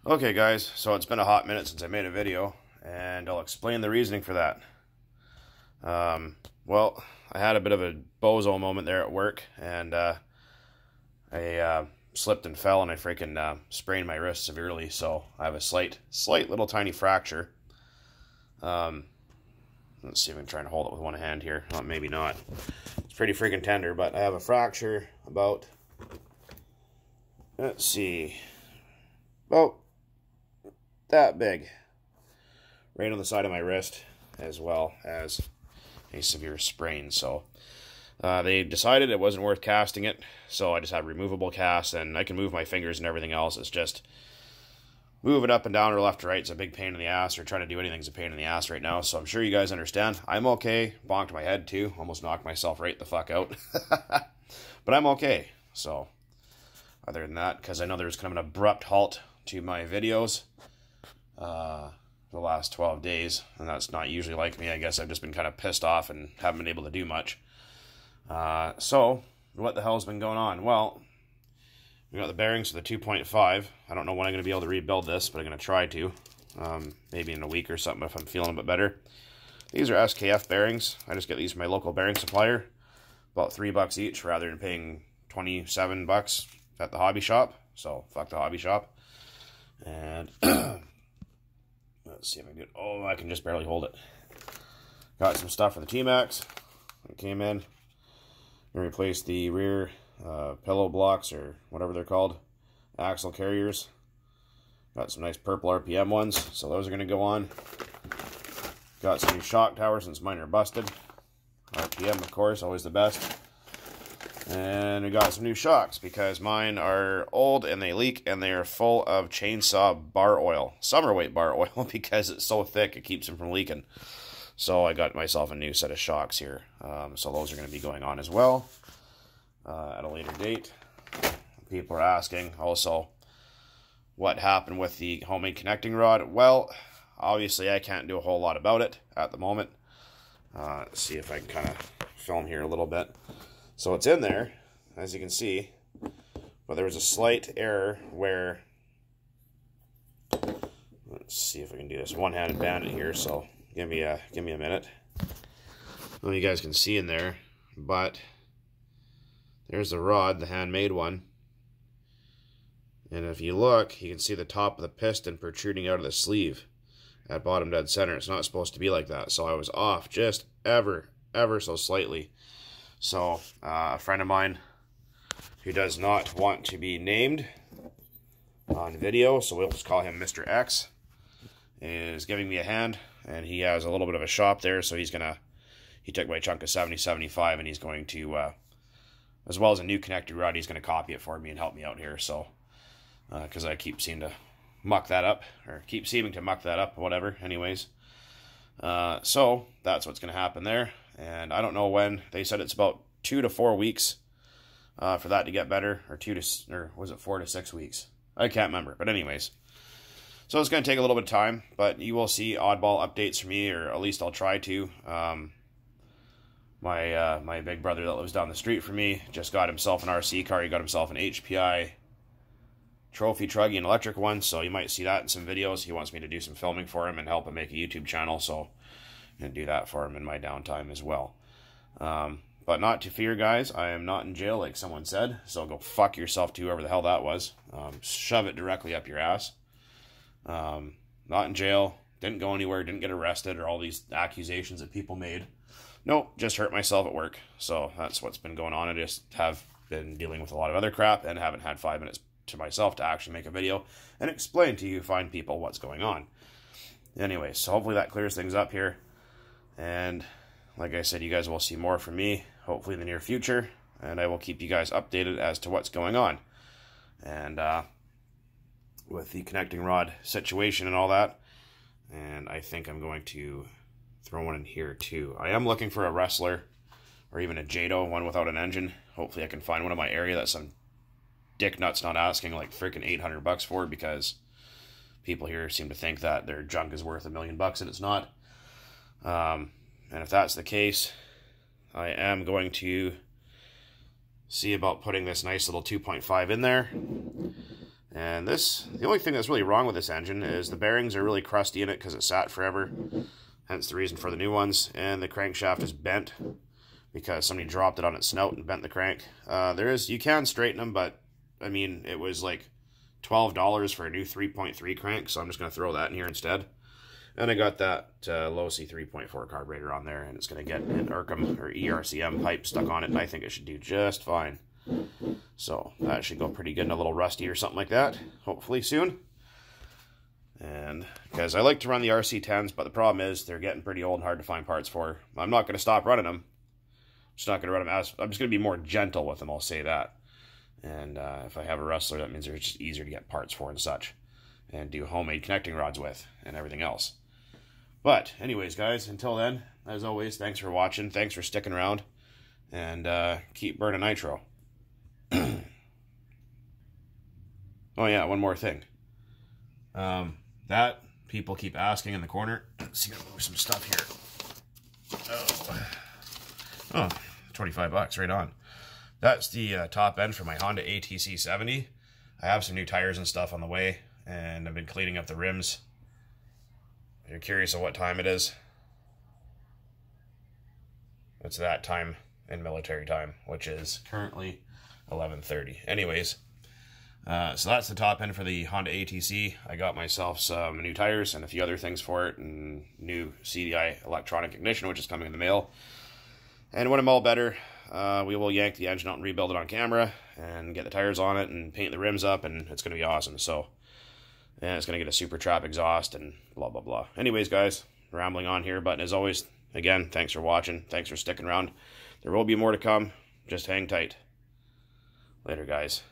Okay guys, so it's been a hot minute since I made a video, and I'll explain the reasoning for that. Well, I had a bit of a bozo moment there at work, and I slipped and fell, and I freaking sprained my wrist severely, so I have a slight little tiny fracture. Let's see if I can try and hold it with one hand here. Well, maybe not. It's pretty freaking tender, but I have a fracture about, let's see, about that big, right on the side of my wrist, as well as a severe sprain. So they decided it wasn't worth casting it, so I just have removable cast, and I can move my fingers and everything else. It's just moving up and down or left to right is a big pain in the ass, or trying to do anything is a pain in the ass right now. So I'm sure you guys understand. I'm okay. Bonked my head too, almost knocked myself right the fuck out. But I'm okay. So other than that, because I know there's kind of an abrupt halt to my videos the last 12 days, and that's not usually like me. I guess I've just been kind of pissed off and haven't been able to do much. So what the hell's been going on? Well, we got the bearings for the 2.5. I don't know when I'm going to be able to rebuild this, but I'm going to try to. Maybe in a week or something if I'm feeling a bit better. These are SKF bearings. I just get these from my local bearing supplier. About $3 each rather than paying $27 at the hobby shop. So fuck the hobby shop. And let's see if I can get. Oh, I can just barely hold it. Got some stuff for the T-Max. It came in. And replaced the rear pillow blocks, or whatever they're called, axle carriers. Got some nice purple RPM ones, so those are going to go on. Got some new shock towers since mine are busted. RPM, of course, always the best. And we got some new shocks because mine are old and they leak, and they are full of chainsaw bar oil, summer weight bar oil, because it's so thick it keeps them from leaking. So I got myself a new set of shocks here. So those are going to be going on as well at a later date. People are asking also what happened with the homemade connecting rod. Well, obviously I can't do a whole lot about it at the moment. Let's see if I can kind of film here a little bit. So it's in there, as you can see, but there was a slight error where, let's see if I can do this one-handed bandit here, so give me a minute. Well, you guys can see in there, but there's the rod, the handmade one. And if you look, you can see the top of the piston protruding out of the sleeve at bottom dead center. It's not supposed to be like that, so I was off just ever so slightly. So a friend of mine who does not want to be named on video, so we'll just call him Mr. X, is giving me a hand, and he has a little bit of a shop there, so he took my chunk of 7075, and he's going to, as well as a new connector rod, he's going to copy it for me and help me out here. So because I keep seeming to muck that up, whatever. Anyways, so that's what's going to happen there. And I don't know when. They said it's about 2 to 4 weeks for that to get better, or was it 4 to 6 weeks? I can't remember. But anyways, so it's going to take a little bit of time, but you will see oddball updates from me, or at least I'll try to. My big brother that lives down the street from me just got himself an RC car. He got himself an HPI trophy truggy, an electric one, so you might see that in some videos. He wants me to do some filming for him and help him make a YouTube channel, so and do that for him in my downtime as well. But not to fear, guys. I am not in jail like someone said, so go fuck yourself to whoever the hell that was. Shove it directly up your ass. Not in jail, didn't go anywhere, didn't get arrested, or all these accusations that people made. Nope, just hurt myself at work. So that's what's been going on. I just have been dealing with a lot of other crap and haven't had 5 minutes to myself to actually make a video and explain to you fine people what's going on. Anyway, so hopefully that clears things up here. And like I said, you guys will see more from me, hopefully in the near future, and I will keep you guys updated as to what's going on. And with the connecting rod situation and all that, and I think I'm going to throw one in here too. I am looking for a Wrestler, or even a Jado, one without an engine. Hopefully I can find one in my area that some dick nuts not asking like freaking $800 for, because people here seem to think that their junk is worth $1 million, and it's not. And if that's the case, I am going to see about putting this nice little 2.5 in there. And the only thing that's really wrong with this engine is the bearings are really crusty in it because it sat forever. Hence the reason for the new ones. And the crankshaft is bent because somebody dropped it on its snout and bent the crank. You can straighten them, but I mean, it was like $12 for a new 3.3 crank, so I'm just going to throw that in here instead. And I got that Losi 3.4 carburetor on there, and it's going to get an ERCM or ERCM pipe stuck on it, and I think it should do just fine. So that should go pretty good in a little rusty or something like that, hopefully soon. And because I like to run the RC10s, but the problem is they're getting pretty old and hard to find parts for. I'm not going to stop running them. I'm just not going to run them I'm just going to be more gentle with them, I'll say that. And if I have a Rustler, that means they're just easier to get parts for and such. And do homemade connecting rods with and everything else. But anyways, guys, until then, as always, thanks for watching. Thanks for sticking around. And keep burning nitro. Oh yeah, one more thing. That people keep asking in the corner. Let's see, I'm gonna move some stuff here. Oh, 25 bucks, right on. That's the top end for my Honda ATC 70. I have some new tires and stuff on the way, and I've been cleaning up the rims. If you're curious of what time it is, it's that time in military time, which is currently 11:30. Anyways, so that's the top end for the Honda ATC. I got myself some new tires and a few other things for it, and new CDI electronic ignition, which is coming in the mail. And when I'm all better, we will yank the engine out and rebuild it on camera and get the tires on it and paint the rims up, and it's going to be awesome. So, and it's going to get a super trap exhaust and blah, blah, blah. Anyways, guys, rambling on here, but as always, again, thanks for watching. Thanks for sticking around. There will be more to come. Just hang tight. Later, guys.